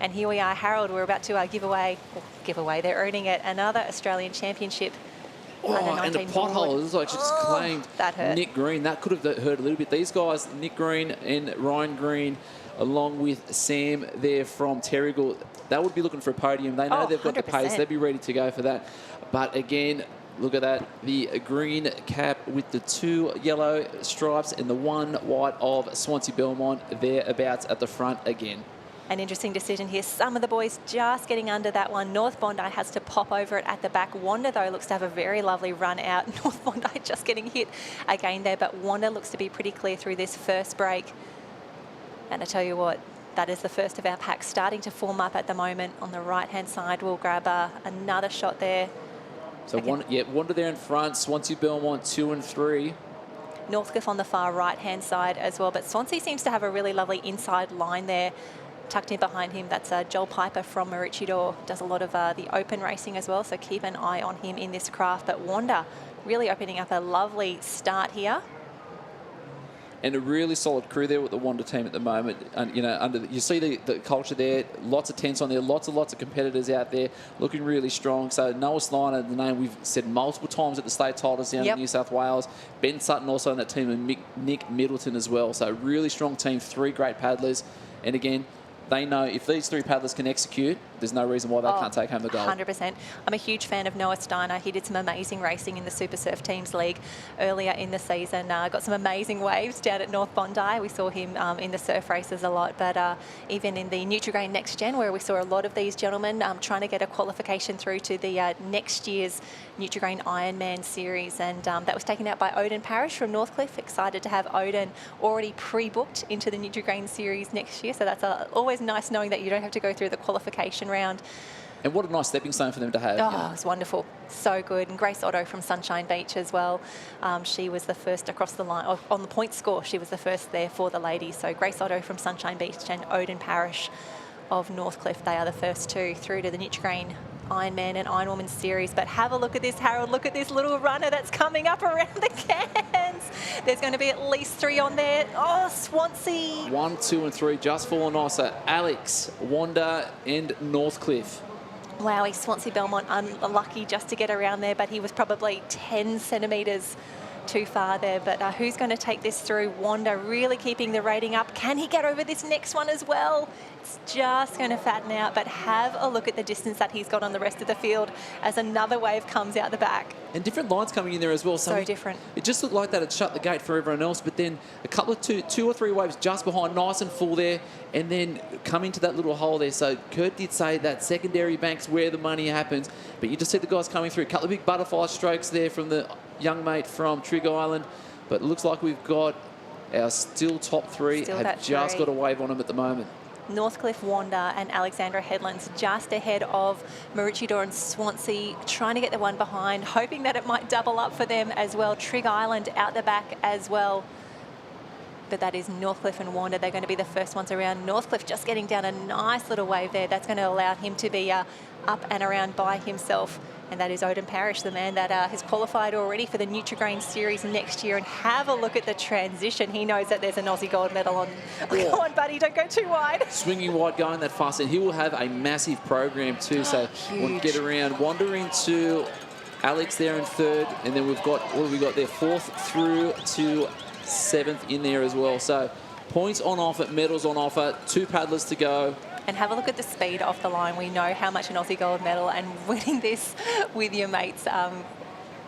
And here we are, Harold, we're about to give away, they're earning it, another Australian Championship. And the pothole is like just claimed that hurt. Nick Green. That could have hurt a little bit. These guys, Nick Green and Ryan Green, along with Sam there from Terrigal, they would be looking for a podium. They know they've got the pace. They'd be ready to go for that. But again, look at that. The green cap with the 2 yellow stripes and the 1 white of Swansea Belmont thereabouts at the front again. An interesting decision here. Some of the boys just getting under that one. North Bondi has to pop over it at the back. Wanda, though, looks to have a very lovely run out. North Bondi just getting hit again there, but Wanda looks to be pretty clear through this first break. And I tell you what, that is the first of our packs starting to form up at the moment. On the right-hand side, we'll grab another shot there. So, Wanda there in front, Swansea Belmont 2 and 3. Northcliffe on the far right-hand side as well, but Swansea seems to have a really lovely inside line there. Tucked in behind him, that's Joel Piper from Maroochydore. Does a lot of the open racing as well, so keep an eye on him in this craft. But Wanda really opening up a lovely start here. And a really solid crew there with the Wanda team at the moment. And you see the culture there, lots of tents on there, lots of competitors out there, looking really strong. So Noah Sliner, the name we've said multiple times at the state titles down in New South Wales. Ben Sutton also on that team, and Nick Middleton as well. So really strong team, 3 great paddlers. And again, they know if these 3 paddlers can execute, there's no reason why they can't take home the gold. 100%. I'm a huge fan of Noah Steiner. He did some amazing racing in the Super Surf Teams League earlier in the season. Got some amazing waves down at North Bondi. We saw him in the surf races a lot, but even in the Nutrigrain Next Gen, where we saw a lot of these gentlemen trying to get a qualification through to the next year's Nutrigrain Ironman series, and that was taken out by Odin Parish from Northcliffe. Excited to have Odin already pre-booked into the Nutrigrain series next year, so that's always nice knowing that you don't have to go through the qualification round. And what a nice stepping stone for them to have. Oh, it's wonderful. So good. And Grace Otto from Sunshine Beach as well. She was the first across the line. On the point score, she was the first there for the ladies. So Grace Otto from Sunshine Beach and Odin Parish of Northcliffe, they are the first 2 through to the Nutrigrain Ironman and Ironwoman series. But have a look at this, Harold. Look at this little runner that's coming up around the cans. There's going to be at least 3 on there. Oh, Swansea. 1, 2 and 3 just falling off. So Alex, Wanda and Northcliffe. Wow, Swansea Belmont unlucky just to get around there, but he was probably 10 centimetres too far there. But who's going to take this through? Wanda really keeping the rating up. Can he get over this next one as well? It's just going to fatten out, but have a look at the distance that he's got on the rest of the field as another wave comes out the back. And different lines coming in there as well. So different. It just looked like that had shut the gate for everyone else, but then a couple of two or three waves just behind, nice and full there, and then come into that little hole there. So Kurt did say that secondary bank's where the money happens, but you just see the guys coming through. A couple of big butterfly strokes there from the young mate from Trig Island, but it looks like we've got our still top 3 have just got a wave on them at the moment. Northcliffe, Wanda and Alexandra Headlands just ahead of Maroochydore and Swansea, trying to get the one behind, hoping that it might double up for them as well. Trig Island out the back as well. But that is Northcliffe and Wanda. They're going to be the first ones around. Northcliffe just getting down a nice little wave there. That's going to allow him to be up and around by himself. And that is Odin Parish, the man that has qualified already for the Nutrigrain series next year. And have a look at the transition. He knows that there's an Aussie gold medal on. Come on, buddy, don't go too wide. Swinging wide, going that fast. And he will have a massive program too. So we'll get around. Wandering to Alex there in 3rd. And then we've got, what have we got there? 4th through to 7th in there as well. So points on offer, medals on offer, 2 paddlers to go. And have a look at the speed off the line. We know how much an Aussie gold medal and winning this with your mates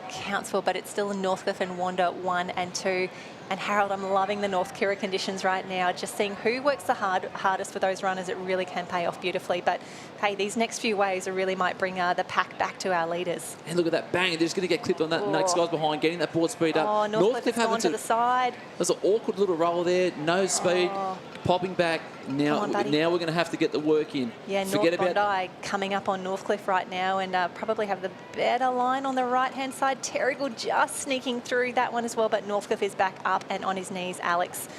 counts for, but it's still in Northcliffe and Wanda 1 and 2. And Harold, I'm loving the North Kira conditions right now. Just seeing who works the hardest for those runners, it really can pay off beautifully. But hey, these next few waves really might bring the pack back to our leaders. And look at that bang! They're just going to get clipped on that next guy's behind, getting that board speed up. Oh, Northcliffe has gone to the side. There's an awkward little roll there, no speed, popping back. Now, now we're going to have to get the work in. Yeah, North Bondi coming up on Northcliffe right now, and probably have the better line on the right-hand side. Terrigal just sneaking through that one as well, but Northcliffe is back up and on his knees. Alex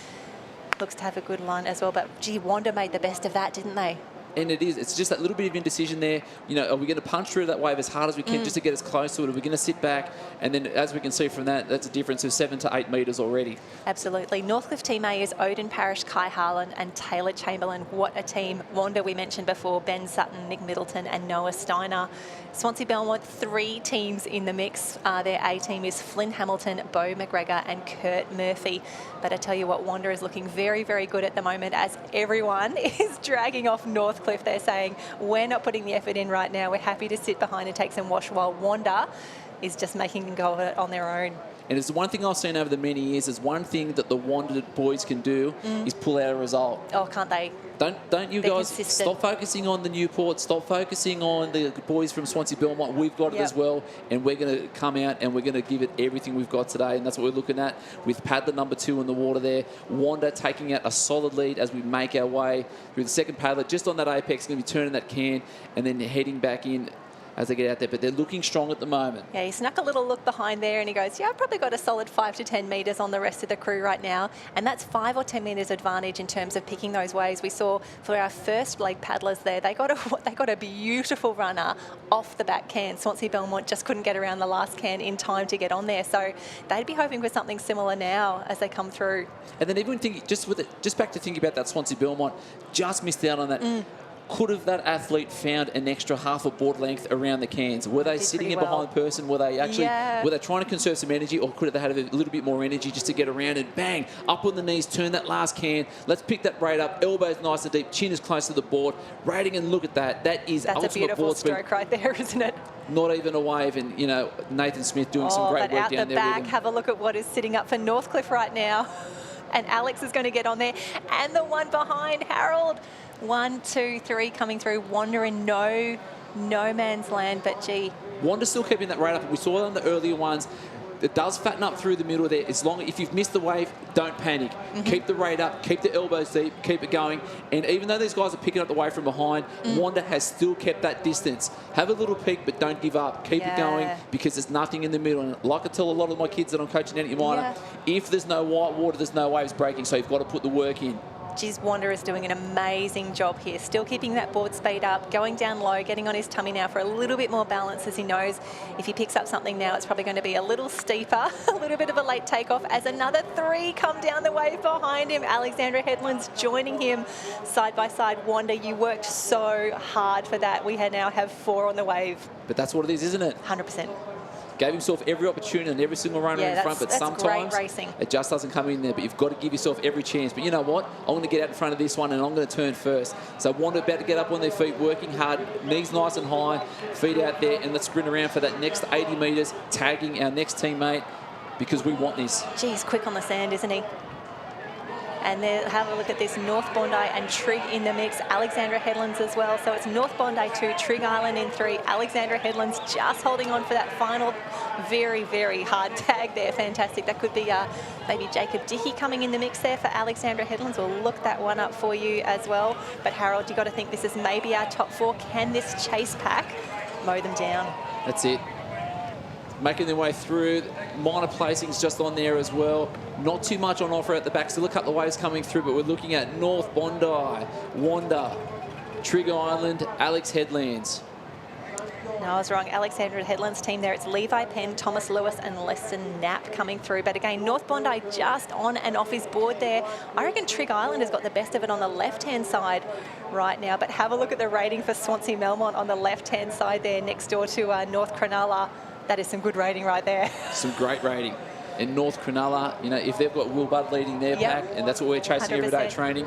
looks to have a good line as well, but gee, Wanda made the best of that, didn't they? And it is. It's just that little bit of indecision there. You know, are we going to punch through that wave as hard as we can just to get us close to it? Are we going to sit back? And then, as we can see from that, that's a difference of 7 to 8 metres already. Absolutely. Northcliffe Team A is Odin Parrish, Kai Harlan and Taylor Chamberlain. What a team. Wanda, we mentioned before, Ben Sutton, Nick Middleton and Noah Steiner. Swansea Belmont, 3 teams in the mix. Their A team is Flynn Hamilton, Beau McGregor and Kurt Murphy. But I tell you what, Wanda is looking very, very good at the moment as everyone is dragging off Northcliffe. They're saying, we're not putting the effort in right now. We're happy to sit behind and take some wash, while Wanda is just making a go of it on their own. And it's one thing I've seen over the many years, is one thing that the Wanda boys can do is pull out a result. Oh, can't they? Don't you They're guys consistent. stop focusing on the Newport, stop focusing on the boys from Swansea Belmont. We've got it as well, and we're going to come out and we're going to give it everything we've got today, and that's what we're looking at with paddler number 2 in the water there. Wanda taking out a solid lead as we make our way through the second paddler, just on that apex, going to be turning that can and then heading back in as they get out there, but they're looking strong at the moment. Yeah, he snuck a little look behind there and he goes, yeah, I've probably got a solid 5 to 10 metres on the rest of the crew right now. And that's 5 or 10 metres advantage in terms of picking those waves. We saw for our first leg paddlers there, they got a beautiful runner off the back can. Swansea Belmont just couldn't get around the last can in time to get on there. So they'd be hoping for something similar now as they come through. And then even think, just back to thinking about that Swansea Belmont, just missed out on that. Could have that athlete found an extra half a board length around the cans? Were they sitting in behind the person? Were they actually, were they trying to conserve some energy, or could they have had a little bit more energy just to get around and bang, up on the knees, turn that last can. Let's pick that braid up, elbows nice and deep, chin is close to the board, rating, and look at that. That is That's ultimate a beautiful board speed. stroke right there, isn't it? Not even a wave, and you know, Nathan Smith doing some great work down there. Out the back, have a look at what is sitting up for Northcliffe right now. And Alex is going to get on there. And the one behind, Harold. 1, 2, 3 coming through. Wanda in no man's land, but gee. Wanda's still keeping that rate up. We saw it on the earlier ones. It does fatten up through the middle there. As long if you've missed the wave, don't panic. Keep the rate up, keep the elbows deep, keep it going. And even though these guys are picking up the wave from behind, Wanda has still kept that distance. Have a little peek, but don't give up. Keep it going, because there's nothing in the middle. And like I tell a lot of my kids that I'm coaching down at Minor, if there's no white water, there's no waves breaking. So you've got to put the work in. Geez, Wanda is doing an amazing job here. Still keeping that board speed up, going down low, getting on his tummy now for a little bit more balance, as he knows if he picks up something now, it's probably going to be a little steeper, a little bit of a late takeoff as another 3 come down the wave behind him. Alexandra Headland's joining him side by side. Wanda, you worked so hard for that. We now have 4 on the wave. But that's what it is, isn't it? 100%. Gave himself every opportunity and every single runner in front, but sometimes it just doesn't come in there. But you've got to give yourself every chance. But you know what? I'm going to get out in front of this one and I'm going to turn first. So Wanda about to get up on their feet, working hard, knees nice and high, feet out there, and let's sprint around for that next 80 metres, tagging our next teammate, because we want this. Geez, quick on the sand, isn't he? And then have a look at this, North Bondi and Trig in the mix. Alexandra Headlands as well. So it's North Bondi 2, Trig Island in 3. Alexandra Headlands just holding on for that final very, very hard tag there. Fantastic. That could be maybe Jacob Dickey coming in the mix there for Alexandra Headlands. We'll look that one up for you as well. But Harold, you've got to think this is maybe our top 4. Can this chase pack mow them down? That's it. Making their way through. Minor placings just on there as well. Not too much on offer at the back. Still a couple of waves coming through, but we're looking at North Bondi, Wanda, Trig Island, Alex Headlands. No, I was wrong. Alexandra Headlands team there. It's Levi Penn, Thomas Lewis and Leston Knapp coming through. But again, North Bondi just on and off his board there. I reckon Trig Island has got the best of it on the left-hand side right now. But have a look at the rating for Swansea Belmont on the left-hand side there next door to North Cronulla. That is some good rating right there. Some great rating. And North Cronulla, you know, if they've got Will Budd leading their pack, and that's what we're chasing 100%. Every day training,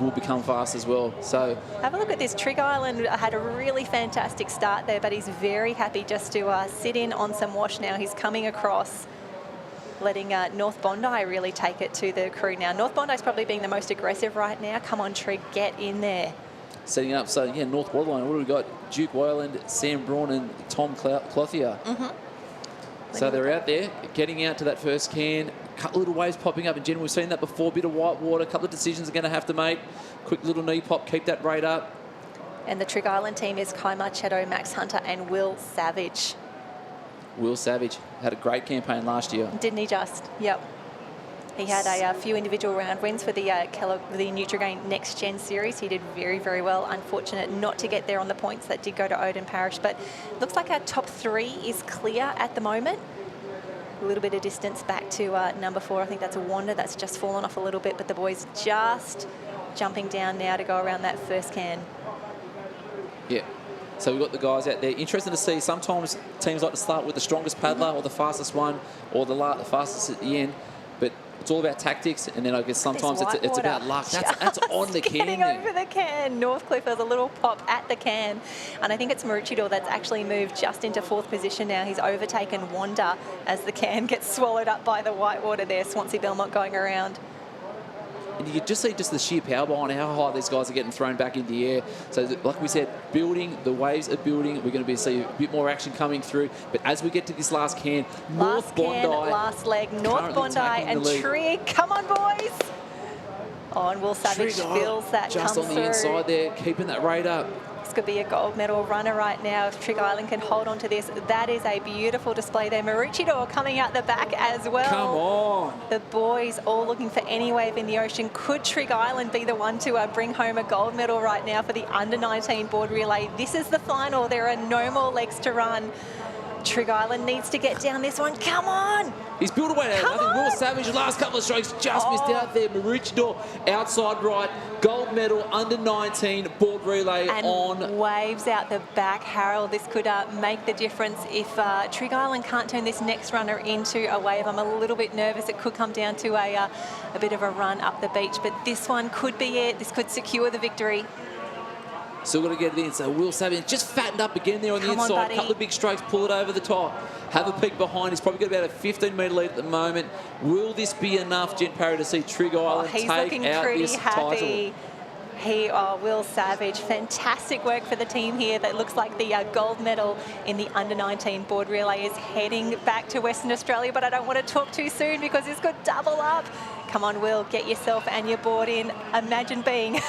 will become fast as well. So have a look at this. Trig Island had a really fantastic start there, but he's very happy just to sit in on some wash now. He's coming across, letting North Bondi really take it to the crew now. North Bondi's probably being the most aggressive right now. Come on, Trig, get in there. Setting up, so yeah, North Waterline, what have we got? Duke Wyland, Sam Braun and Tom Clothier. So they're out there, getting out to that first can. A couple little waves popping up in general. We've seen that before, bit of white water, a couple of decisions are going to have to make. Quick little knee pop, keep that rate up. And the Trig Island team is Kai Marchetto, Max Hunter and Will Savage. Will Savage had a great campaign last year. Didn't he just? Yep. He had a few individual round wins for the the Nutrigrain Next Gen series. He did very, very well. Unfortunate not to get there on the points that did go to Odin Parish, but looks like our top 3 is clear at the moment. A little bit of distance back to number 4. I think that's a Wanda that's just fallen off a little bit, but the boys just jumping down now to go around that first can. Yeah. So we've got the guys out there. Interesting to see. Sometimes teams like to start with the strongest paddler or the fastest one or the fastest at the end. But it's all about tactics, and then I guess sometimes it's about luck. That's on the can. Getting over the can. Northcliffe has a little pop at the can. And I think it's Maroochydore that's actually moved just into 4th position now. He's overtaken Wanda as the can gets swallowed up by the whitewater there. Swansea Belmont going around. And you can just see just the sheer power behind how high these guys are getting thrown back in the air. So like we said, building, the waves are building. We're going to see a bit more action coming through. But as we get to this last can, North Bondi. Last leg, North Bondi and Trig. Come on, boys. Oh, and Will Savage feels that just come on the through. inside there, keeping that rate up. This could be a gold medal runner right now if Trig Island can hold on to this. That is a beautiful display there. Maroochydore coming out the back as well. Come on. The boys all looking for any wave in the ocean. Could Trig Island be the one to bring home a gold medal right now for the under-19 board relay? This is the final. There are no more legs to run. Trig Island needs to get down this one. Come on. He's built away now. I think Will Savage, the last couple of strokes, just missed out there. Maroochydore outside right. Gold medal, under-19 board relay and on. Waves out the back. Harold, this could make the difference if Trig Island can't turn this next runner into a wave. I'm a little bit nervous. It could come down to a bit of a run up the beach, but this one could be it. This could secure the victory. Still got to get it in. So Will Savage just fattened up again there on the inside. A couple of big strokes, pull it over the top. Have a peek behind. He's probably got about a 15-metre lead at the moment. Will this be enough, Jen Parry, to see Trig Island take out this title? Will Savage, fantastic work for the team here. That looks like the gold medal in the under-19 board relay is heading back to Western Australia, but I don't want to talk too soon because this could double up. Come on, Will, get yourself and your board in. Imagine being a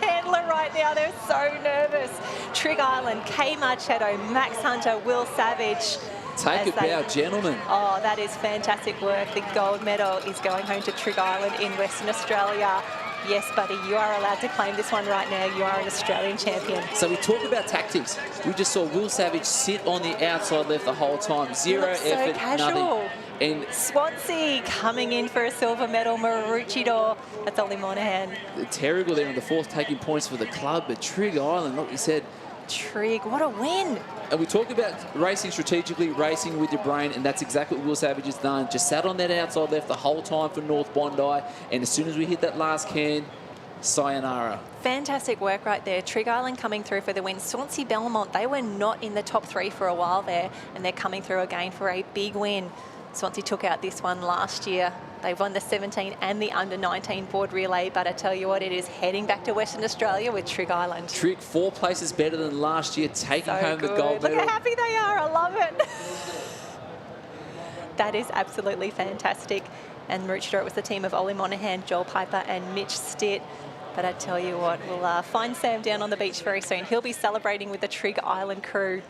handler right now. They're so nervous. Trig Island, K Marchetto, Max Hunter, Will Savage. Take a bow, gentlemen. Oh, that is fantastic work. The gold medal is going home to Trig Island in Western Australia. Yes, buddy, you are allowed to claim this one right now. You are an Australian champion. So we talk about tactics. We just saw Will Savage sit on the outside left the whole time. Zero effort, nothing. And Swansea coming in for a silver medal. Maroochydore, that's Ollie Monahan. Terrigal there in the 4th, taking points for the club. But Trig Island, like you said. Trig, what a win. And we talk about racing strategically, racing with your brain, and that's exactly what Will Savage has done. Just sat on that outside left the whole time for North Bondi, and as soon as we hit that last can, sayonara. Fantastic work right there. Trig Island coming through for the win. Swansea Belmont, they were not in the top 3 for a while there, and they're coming through again for a big win. Swansea took out this one last year. They won the 17 and the under-19 board relay, but I tell you what, it is heading back to Western Australia with Trig Island. Trig, 4 places better than last year, taking home the gold medal. Look how happy they are. I love it. That is absolutely fantastic. And Maroochydore, it was the team of Ollie Monahan, Joel Piper and Mitch Stitt. But I tell you what, we'll find Sam down on the beach very soon. He'll be celebrating with the Trig Island crew.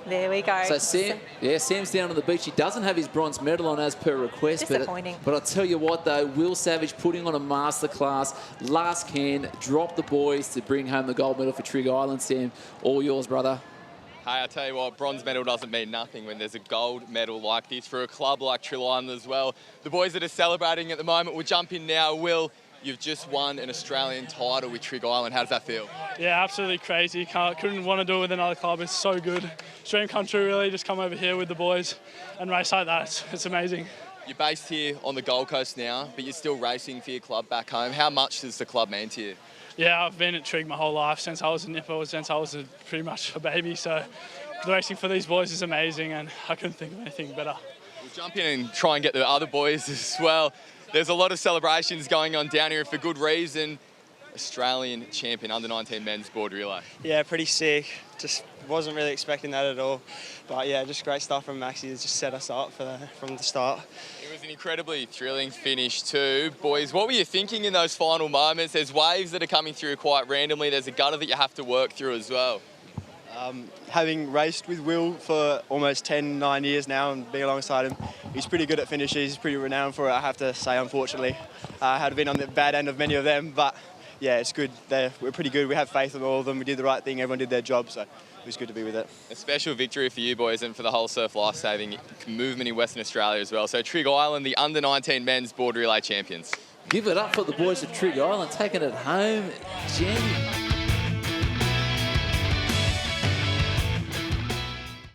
There we go. So Sam's down on the beach. He doesn't have his bronze medal on as per request. Disappointing. But I'll tell you what, though, Will Savage putting on a masterclass. Last can, dropped the boys to bring home the gold medal for Trig Island. Sam, all yours, brother. Hey, I tell you what, bronze medal doesn't mean nothing when there's a gold medal like this for a club like Trig Island as well. The boys that are celebrating at the moment will jump in now. Will, you've just won an Australian title with Trig Island. How does that feel? Yeah, absolutely crazy. Couldn't want to do it with another club. It's so good. Dream come true, really. Just come over here with the boys and race like that. It's amazing. You're based here on the Gold Coast now, but you're still racing for your club back home. How much does the club mean to you? Yeah, I've been at Trig my whole life since I was a nipper, since I was pretty much a baby. So racing for these boys is amazing, and I couldn't think of anything better. We'll jump in and try and get the other boys as well. There's a lot of celebrations going on down here for good reason. Australian champion under-19 men's board relay. Yeah, pretty sick. Just wasn't really expecting that at all. But yeah, just great stuff from Maxi to just set us up from the start. It was an incredibly thrilling finish too. Boys, what were you thinking in those final moments? There's waves that are coming through quite randomly. There's a gutter that you have to work through as well. Having raced with Will for almost 9 years now and being alongside him, he's pretty good at finishes. He's pretty renowned for it, I have to say, unfortunately. Had been on the bad end of many of them, but yeah, it's good. We're pretty good. We have faith in all of them. We did the right thing. Everyone did their job, so it was good to be with it. A special victory for you boys and for the whole surf lifesaving movement in Western Australia as well. So Trig Island, the under-19 men's board relay champions. Give it up for the boys at Trig Island, taking it home. Jen